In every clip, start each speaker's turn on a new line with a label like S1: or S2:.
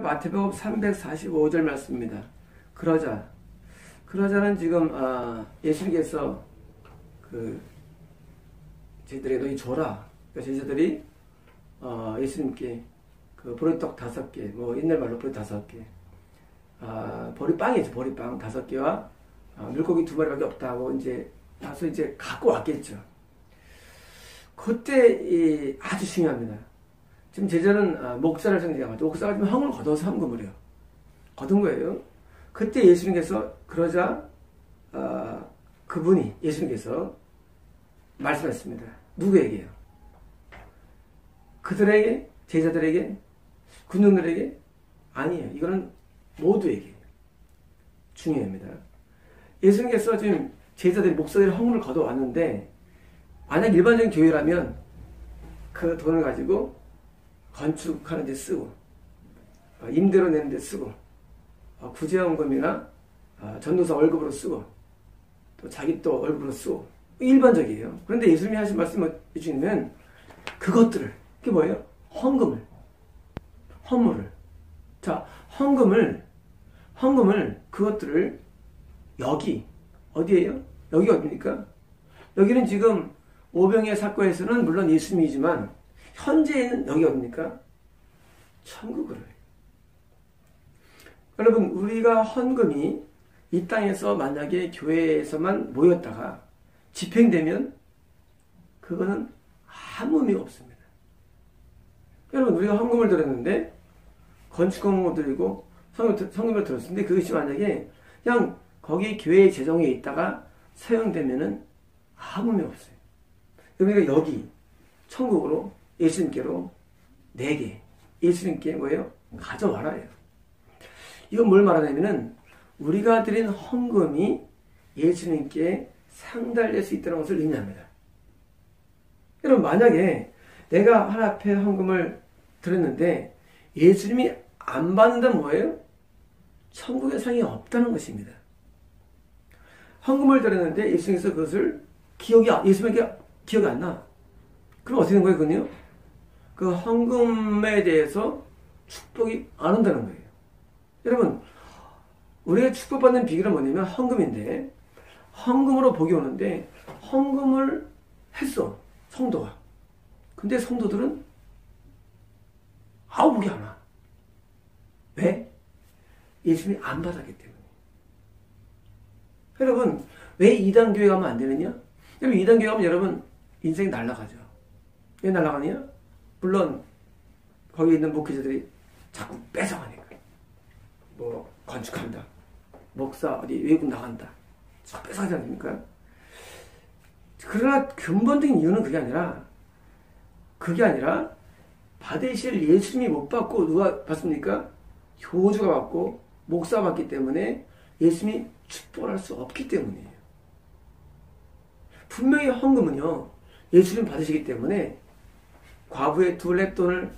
S1: 마태복음 345절 말씀입니다. 그러자는 지금 예수님께서 제자들에게 너희 줘라. 그러니까 제자들이 예수님께 그 보리떡 5개, 뭐 옛날 말로 보리 5개, 보리빵이죠. 보리빵 5개와 물고기 2마리밖에 없다고 이제 가서 이제 갖고 왔겠죠. 그때 아주 중요합니다. 지금 제자는 목사를 생각하죠. 목사가 지금 헌금을 걷어서 헌금을 해요. 거둔 거예요. 그때 예수님께서 그러자 그분이 예수님께서 말씀하셨습니다. 누구에게요? 그들에게, 제자들에게, 군중들에게? 아니에요. 이거는 모두에게 중요합니다. 예수님께서 지금 제자들이 목사들이 헌금을 걷어왔는데 만약 일반적인 교회라면 그 돈을 가지고 건축하는 데 쓰고 임대료 내는 데 쓰고 구제헌금이나 전도사 월급으로 쓰고 또 자기 또 월급으로 쓰고 일반적이에요. 그런데 예수님이 하신 말씀을 주시면 그것들을, 그게 뭐예요? 헌금을, 자, 헌금을 그것들을 여기 어디예요? 여기가 어디입니까? 여기는 지금 오병이어 사건에서는 물론 예수님이지만 현재는 여기 어디입니까? 천국으로. 여러분, 우리가 헌금이 이 땅에서 만약에 교회에서만 모였다가 집행되면 그거는 아무 의미가 없습니다. 여러분, 우리가 헌금을 드렸는데 건축헌금을 드리고 성금을 들었는데 그것이 만약에 그냥 거기 교회 재정에 있다가 사용되면은 아무 의미 없어요. 그러니까 여기 천국으로 예수님께로 내게 예수님께 뭐예요? 가져와라예요. 이건 뭘 말하냐면은 우리가 드린 헌금이 예수님께 상달될 수 있다는 것을 의미합니다. 여러분, 만약에 내가 하나님 앞에 헌금을 드렸는데 예수님이 안 받는다면 뭐예요? 천국의 상이 없다는 것입니다. 헌금을 드렸는데 예수님께서 그것을 예수님에게 기억이 안 나. 그럼 어떻게 된 거예요, 그건요? 그 헌금에 대해서 축복이 안 온다는 거예요. 여러분, 우리가 축복받는 비결은 뭐냐면 헌금인데, 헌금으로 복이 오는데, 헌금을 했어, 성도가. 근데 성도들은 복이 안 와. 왜? 예수님이 안 받았기 때문에. 여러분, 왜 이단교회 가면 안 되느냐? 여러분, 이단교회 가면 여러분 인생이 날아가죠. 왜 날아가느냐? 물론 거기 있는 목회자들이 자꾸 뺏어가니까. 뭐 건축한다, 목사 어디 외국 나간다, 자꾸 뺏어가지 않습니까? 그러나 근본적인 이유는 그게 아니라 받으실 예수님이 못 받고 누가 받습니까? 교주가 받고 목사가 받기 때문에 예수님이 축복할 수 없기 때문이에요. 분명히 헌금은요, 예수님 받으시기 때문에 과부의 2렙돈을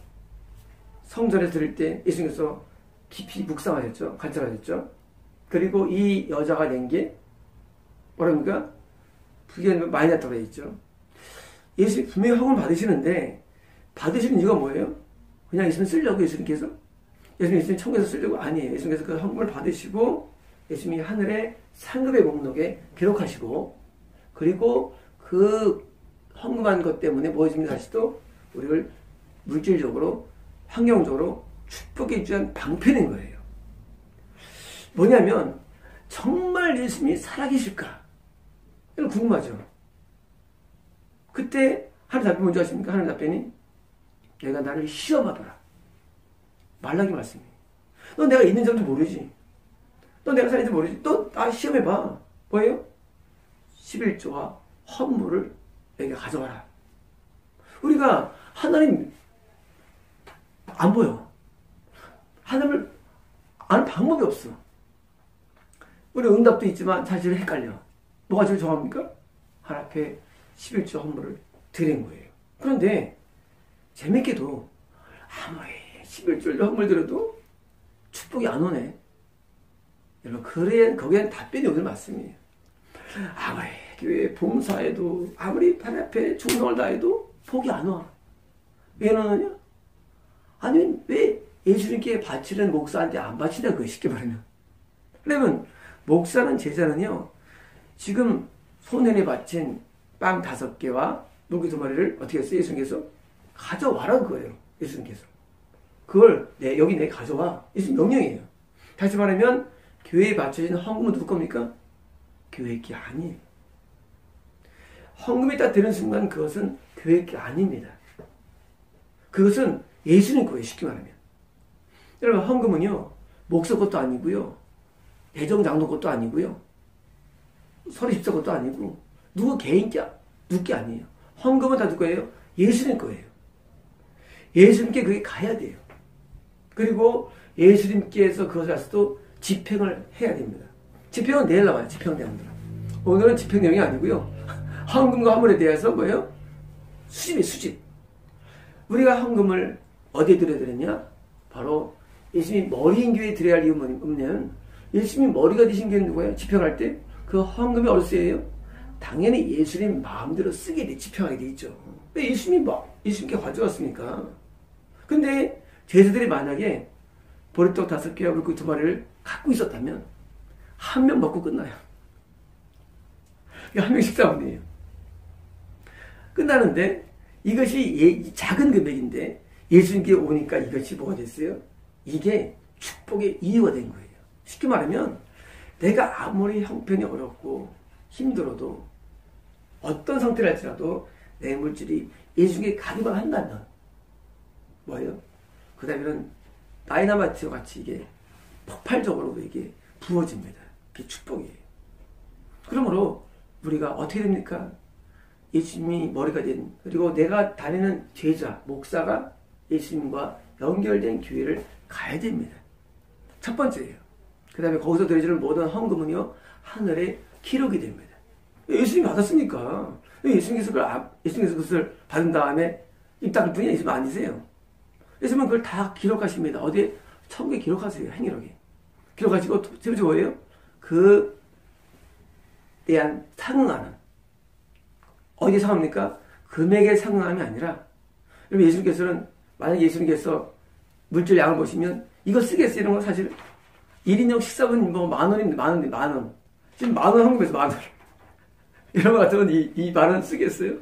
S1: 성전에 드릴 때 예수님께서 깊이 묵상하셨죠. 관찰하셨죠. 그리고 이 여자가 낸 게 뭐랍니까? 그게 많이 났다고 했죠. 예수님 분명히 헌금 받으시는데 받으시는 이유가 뭐예요? 그냥 예수님 쓰려고 예수님께서? 예수님 천국에서 쓰려고? 아니에요. 예수님께서 그 헌금을 받으시고 예수님이 하늘의 상급의 목록에 기록하시고, 그리고 그 헌금한 것 때문에 무엇입니까? 다시 또 우리를 물질적으로, 환경적으로 축복해 주한 방편인 거예요. 뭐냐면 정말 예수님이 살아계실까? 이거 궁금하죠? 그때 하나님 답변이 뭔지 아십니까? 하나님 답변이 내가 나를 시험하더라. 말라기 말씀이에요. 너 내가 있는 점도 모르지. 너 내가 살는지 모르지. 너 나 시험해봐. 뭐예요? 11조와 헌물을 내게 가져와라. 우리가 하나님 안 보여. 하나님을 아는 방법이 없어. 우리 응답도 있지만 사실 헷갈려. 뭐가 제일 정합니까? 하나님 앞에 11조 헌물을 드린 거예요. 그런데 재밌게도 아무리 11조 헌물 드려도 축복이 안 오네. 여러분, 거기엔 답변이 오늘 말씀이에요. 아무리 교회 봉사해도, 아무리 하나님 앞에 충성을 다해도 복이 안 와. 왜 안 오느냐? 아니, 왜 예수님께 바치는 목사한테 안 바치냐, 그거 쉽게 말하면. 그러면 목사는 제자는요, 지금 소년에 바친 빵 5개와 물고기 2마리를 어떻게 했어요? 예수님께서 가져와라는 거예요. 예수님께서. 그걸 여기 내 가져와. 예수님 명령이에요. 다시 말하면 교회에 바쳐진 헌금은 누구 겁니까? 교회 게 아니에요. 헌금이 딱 되는 순간 그것은 교회 게 아닙니다. 그것은 예수님 거예요. 쉽게 말하면. 여러분, 헌금은요, 목사 것도 아니고요, 대정장로 것도 아니고요, 서리십자 것도 아니고, 누구 개인 게, 누구 게 아니에요. 헌금은 다 누구 거예요? 예수님 거예요. 예수님께 그게 가야 돼요. 그리고 예수님께서 그것을 해서도 집행을 해야 됩니다. 집행은 내일 나와요. 집행 내용들. 오늘은 집행 내용이 아니고요. 헌금과 화물에 대해서 뭐예요? 수집이에요. 수집. 우리가 헌금을 어디에 드려야 되느냐? 바로 예수님이 머리인 교회에 드려야 할 이유는 뭐냐면, 예수님이 머리가 되신 교회는 누구예요? 집행할 때 그 헌금이 어디서 쓰여요? 당연히 예수님 마음대로 쓰게 돼, 집행하게 돼 있죠. 왜 예수님께 가져왔으니까. 근데 제자들이 만약에 보리떡 5개와 물고기 2마리를 갖고 있었다면 한 명 먹고 끝나요. 한 명 식사분이에요. 끝나는데 이것이 작은 금액인데 예수님께 오니까 이것이 뭐가 됐어요? 이게 축복의 이유가 된 거예요. 쉽게 말하면 내가 아무리 형편이 어렵고 힘들어도 어떤 상태를 할지라도 내 물질이 예수님께 가기만 한다면 뭐예요? 그 다음에는 다이너마이트와 같이 이게 폭발적으로 이게 부어집니다. 그게 축복이에요. 그러므로 우리가 어떻게 됩니까? 예수님이 머리가 된, 그리고 내가 다니는 제자, 목사가 예수님과 연결된 교회를 가야 됩니다. 첫 번째예요. 그 다음에 거기서 드려지는 모든 헌금은요, 하늘에 기록이 됩니다. 예수님이 받았으니까. 예수님께서 그것을 받은 다음에 입 닦을 분이 예수님 아니세요. 예수님은 그걸 다 기록하십니다. 어디에? 천국에 기록하세요. 행위록에. 기록하시고, 두 번째 뭐예요? 그 대한 상응하는. 어디에 상합니까? 금액에 상응함이 아니라, 여러분 예수님께서는, 만약 예수님께서 물질 양을 보시면, 이거 쓰겠어요? 이런 건 사실, 1인용 식사분 뭐 10,000원입니다. 만 원. 지금 10,000원 한국에서 10,000원. 이런 거 같으면 이 10,000원 쓰겠어요?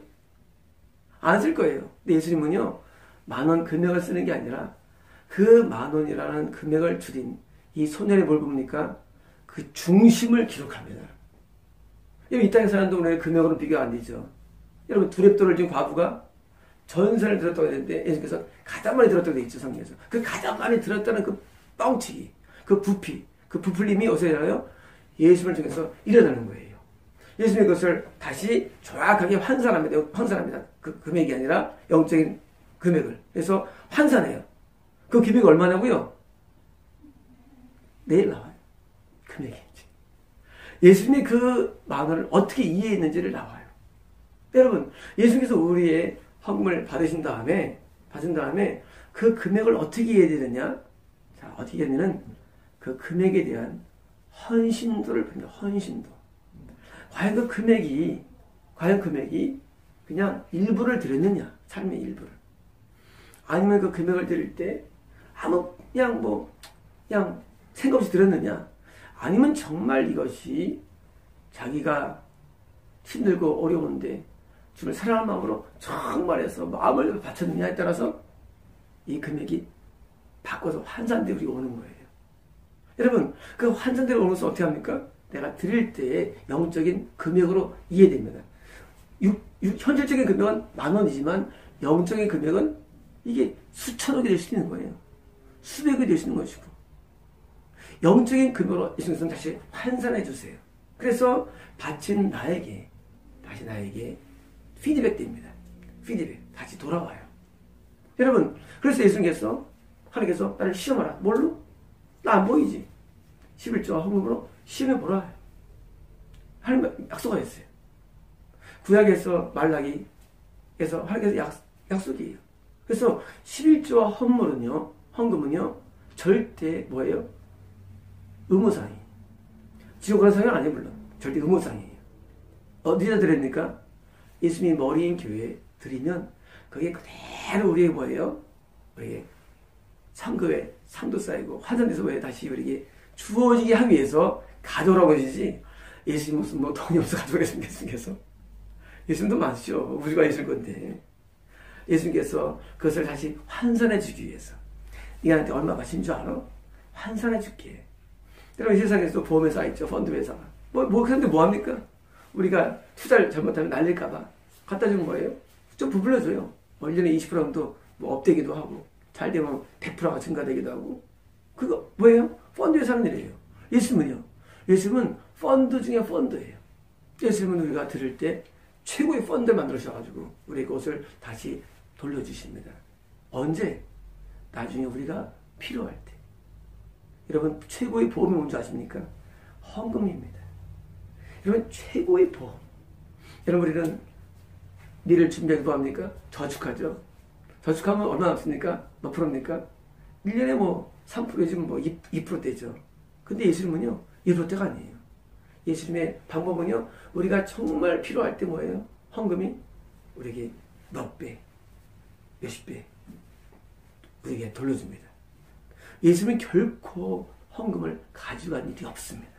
S1: 안 쓸 거예요. 근데 예수님은요, 10,000원 금액을 쓰는 게 아니라, 그 10,000원이라는 금액을 줄인 이 소년의 뭘 봅니까? 그 중심을 기록합니다. 이 땅에 사는 동안에 금액으로 비교가 안 되죠. 여러분, 두렙돈을 준 과부가 전세를 들었다고 했는데, 예수님께서 가장 많이 들었다고 돼 있죠, 성경에서. 그 가장 많이 들었다는 그 뻥치기, 그 부피, 그 부풀림이 어디서 일어나요? 예수님을 통해서 일어나는 거예요. 예수님이 그것을 다시 정확하게 환산합니다. 그 금액이 아니라 영적인 금액을. 그래서 환산해요. 그 금액이 얼마냐고요? 내일 나와요. 금액이. 예수님이 그 만원을 어떻게 이해했는지를 나와요. 여러분, 예수님께서 우리의 헌금을 받은 다음에 그 금액을 어떻게 이해해야 되느냐? 자, 어떻게 하냐면 그 금액에 대한 헌신도를 봅니다. 헌신도. 과연 그 금액이 그냥 일부를 드렸느냐? 삶의 일부를. 아니면 그 금액을 드릴 때 그냥 생각 없이 드렸느냐? 아니면 정말 이것이 자기가 힘들고 어려운데 주를 사랑하는 마음으로 정말해서 마음을 바쳤느냐에 따라서 이 금액이 바꿔서 환산대로 우리가 오는 거예요. 여러분, 그 환산대로 오는 것은 어떻게 합니까? 내가 드릴 때의 영적인 금액으로 이해됩니다. 현실적인 금액은 10,000원이지만 영적인 금액은 이게 수천억이 될 수 있는 거예요. 수백억이 될 수 있는 것이고. 영적인 금액으로 예수님께서는 다시 환산해 주세요. 그래서 바친 나에게 피드백 됩니다. 피드백. 다시 돌아와요. 여러분, 그래서 예수님께서 하나님께서 나를 시험하라. 뭘로? 나 안 보이지? 11조와 헌금으로 시험해 보라. 하나님 약속하셨어요. 구약에서 말라기에서 하나님께서 약속이에요. 그래서 11조와 헌금은요 절대 뭐예요? 의무상이에요. 지옥 가는 상이 아니에요. 물론 절대 의무상이에요. 어디다 드립니까? 예수님이 머리인 교회에 드리면 그게 그대로 우리의 뭐예요? 우리의 상급에 상도 쌓이고 환산돼서 왜 다시 우리에게 주어지게 하기 위해서 가져오라고 하시지. 예수님 무슨 뭐 돈이 없어 가져오겠습니까? 예수님께서. 예수님도 많죠. 우주가 있을 건데. 예수님께서 그것을 다시 환산해 주기 위해서. 인간한테 얼마 가신 줄 알아? 환산해 줄게. 여러분, 이 세상에서 보험에 쌓여있죠. 펀드 회사가. 그런데 뭐합니까? 우리가 투자를 잘못하면 날릴까봐 갖다 주는 거예요. 좀 부풀려줘요. 1년에 20% 정도 뭐 업되기도 하고, 잘 되면 100%가 증가되기도 하고. 그거 뭐예요? 펀드 회사는 이래요. 예수님은요? 예수님은 펀드 중에 펀드예요. 예수님은 우리가 들을 때 최고의 펀드를 만들어주셔가지고 우리 그것을 다시 돌려주십니다. 언제? 나중에 우리가 필요할 때. 여러분, 최고의 보험이 뭔지 아십니까? 헌금입니다. 여러분, 최고의 보험. 여러분, 우리는 미래를 준비해서 뭐합니까? 저축하죠. 저축하면 얼마 남습니까? 몇 프로입니까? 1년에 뭐 3%지 뭐 2%대죠. 근데 예수님은요, 2%대가 아니에요. 예수님의 방법은요, 우리가 정말 필요할 때 뭐예요? 헌금이 우리에게 몇 배, 몇십 배 우리에게 돌려줍니다. 예수님은 결코 헌금을 가져간 일이 없습니다.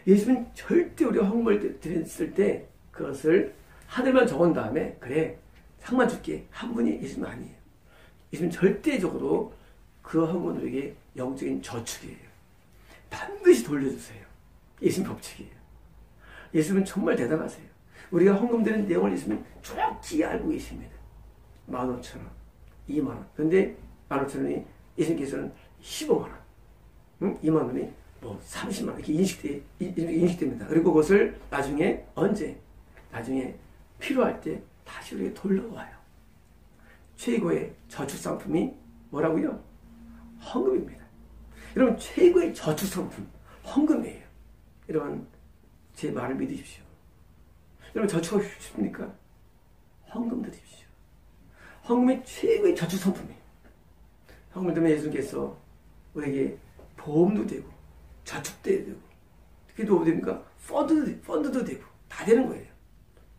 S1: 예수님은 절대 우리가 헌금을 드렸을 때 그것을 하늘만 적은 다음에 그래 상만 줄게 한 분이 예수님 아니에요. 예수님은 절대적으로 그 헌금은 우리에게 영적인 저축이에요. 반드시 돌려주세요. 예수님 법칙이에요. 예수님은 정말 대단하세요. 우리가 헌금 드리는 내용을 예수님은 정확히 알고 계십니다. 15,000원, 2만원. 근데 15,000원이 예수님께서는 15만원, 2만원이 뭐 30만원 이렇게 인식됩니다. 그리고 그것을 나중에 언제? 나중에 필요할 때 다시 우리에게 돌려와요. 최고의 저축 상품이 뭐라고요? 헌금입니다. 여러분, 최고의 저축 상품 헌금이에요. 여러분, 제 말을 믿으십시오. 여러분, 저축하고 싶습니까? 헌금 드립시오. 헌금이 최고의 저축 상품이에요. 헌금을 들면 예수님께서 우리에게 보험도 되고 저축도 되고 특히 또 됩니까? 펀드도 되고 다 되는 거예요.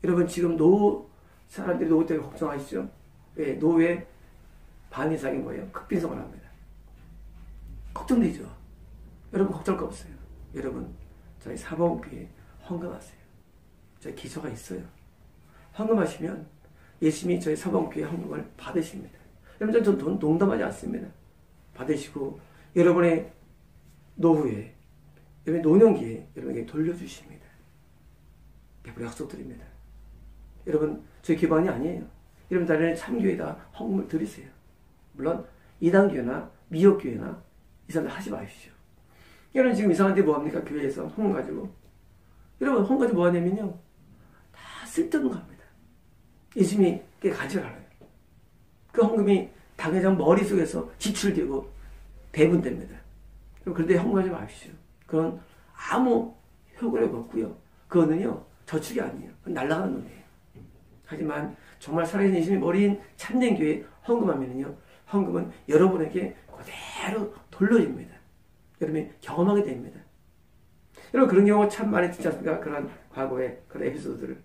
S1: 여러분, 지금 사람들이 노후 때문에 걱정하시죠? 왜? 노후의 반 이상이 뭐예요? 극빈성을 합니다. 걱정되죠? 여러분, 걱정할 거 없어요. 여러분, 저희 사범교회에 헌금하세요. 저희 기초가 있어요. 헌금하시면 예수님이 저희 사범교회 헌금을 받으십니다. 여러분, 저는 돈 농담하지 않습니다. 받으시고 여러분의 노후에, 여러분의 노년기에 여러분에게 돌려주십니다. 100% 약속드립니다. 여러분, 저희 기반이 아니에요. 여러분, 다른 참교회에다 헌금을 드리세요. 물론 이단교회나 미역교회나 이 사람들 하지 마십시오. 여러분, 지금 이상한데 뭐합니까? 교회에서 헌금 가지고. 여러분, 헌금 가지고 뭐하냐면요, 다 쓸데없는 겁니다. 예수님이 가져가라요. 그 헌금이 당회장 머릿속에서 지출되고 배분됩니다. 그런데 헌금하지 마십시오. 그건 아무 효과가 없고요. 그거는요, 저축이 아니에요. 그건 날아가는 놈이에요. 하지만 정말 살아있는 예수님의 머리인 참된 교회에 헌금하면요, 헌금은 여러분에게 그대로 돌려줍니다. 여러분이 경험하게 됩니다. 여러분, 그런 경우 참 많이 듣지 않습니까? 그런 과거의 그런 에피소드들을.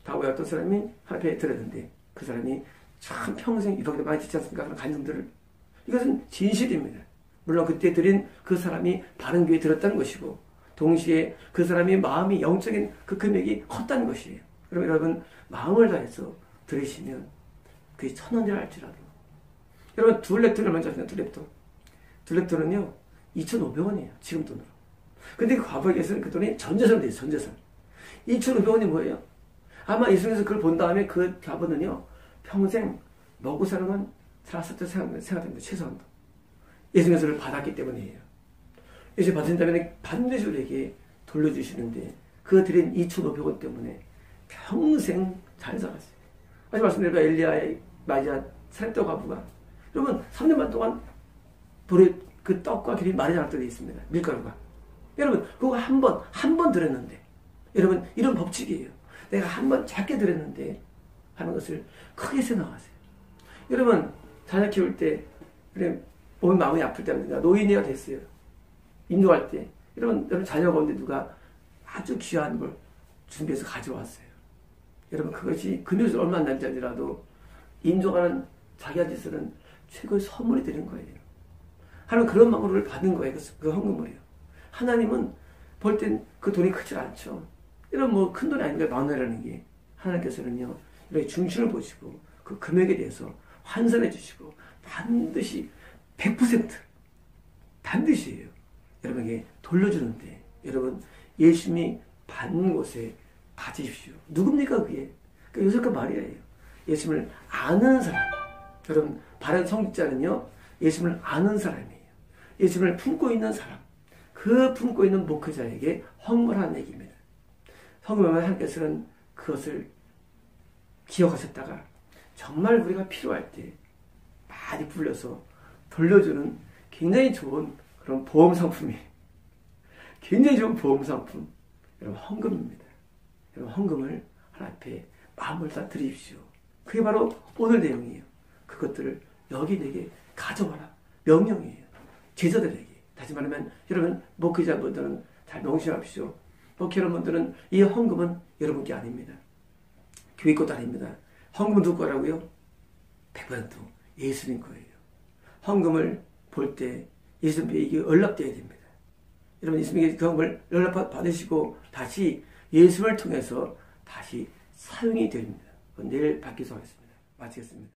S1: 과거에 어떤 사람이 하나님께 들었는데 그 사람이 참 평생 이렇게 많이 듣지 않습니까? 그런 간증들을. 이것은 진실입니다. 물론 그때 드린 그 사람이 바른 교회에 들었다는 것이고 동시에 그 사람의 마음이 영적인 그 금액이 컸다는 것이에요. 그럼 여러분, 마음을 다해서 들으시면 그게 1,000원이라 할지라도. 여러분, 두 랩톤을 먼저 하시면 두 랩톤은요 2,500원이에요. 지금 돈으로. 근데 그 과거에서는 그 돈이 전재산 돼요. 전재산. 2,500원이 뭐예요? 아마 예수님께서 그걸 본 다음에 그 값은요 평생 먹고 사는 건 살았을 때 생각됩니다. 최소한도. 예수님께서 그걸 받았기 때문이에요. 예수님 받으신다면 반드시 우리에게 돌려주시는데 그 드린 2,500원 때문에 평생 잘 살았어요. 다시 말씀드리면 엘리야의 맞이한 사렙떡 과부가 여러분 3년반 동안 돌에 그 떡과 기름이 마르지 않았다고 되어 있습니다. 밀가루가. 여러분, 그거 한 번 들었는데 여러분, 이런 법칙이에요. 내가 한 번 작게 들었는데 하는 것을 크게 생각하세요. 여러분, 자녀 키울 때 그래 몸이 마음이 아플 때입니다. 노인이가 됐어요. 인도할 때 여러분 자녀 가운데 누가 아주 귀한 걸 준비해서 가져왔어요. 여러분, 그것이 금요일 얼마 안 남지 아니라도 인도가는 자기한테서는 최고의 선물이 되는 거예요. 하나님 그런 마음을 받는 거예요. 그 헌금을요. 하나님은 볼 땐 그 돈이 크지 않죠. 이런 뭐 큰 돈이 아닌가요? 만원이라는 게. 하나님께서는요, 이렇게 중심을 보시고 그 금액에 대해서 환산해 주시고 반드시 100% 반드시예요. 여러분에게 돌려주는데 여러분 예수님이 받는 곳에 가지십시오. 누굽니까 그게? 그러니까 요새 그 말이에요. 예수님을 아는 사람. 여러분 바른 성직자는요, 예수님을 아는 사람이에요. 예수님을 품고 있는 사람. 그 품고 있는 목회자에게 헌금하는 얘기입니다. 헌금하면 하나님께서는 그것을 기억하셨다가 정말 우리가 필요할 때 많이 불려서 돌려주는 굉장히 좋은 그런 보험 상품이에요. 굉장히 좋은 보험 상품. 여러분 헌금입니다. 여러분 헌금을 하나님 앞에 마음을 다 드리십시오. 그게 바로 오늘 내용이에요. 그것들을 여기 내게 가져와라. 명령이에요. 제자들에게. 다시 말하면 여러분 목회자분들은 잘 명심하십시오. 목회 여러분들은 이 헌금은 여러분께 아닙니다. 교회 것도 아닙니다. 헌금은 누구 거라고요? 100% 예수님 거예요. 헌금을 볼 때 예수님께 연락돼야 됩니다. 여러분 예수님께 그 헌금을 연락 받으시고 다시 예수님을 통해서 다시 사용이 됩니다. 내일 받기로 하겠습니다. 마치겠습니다.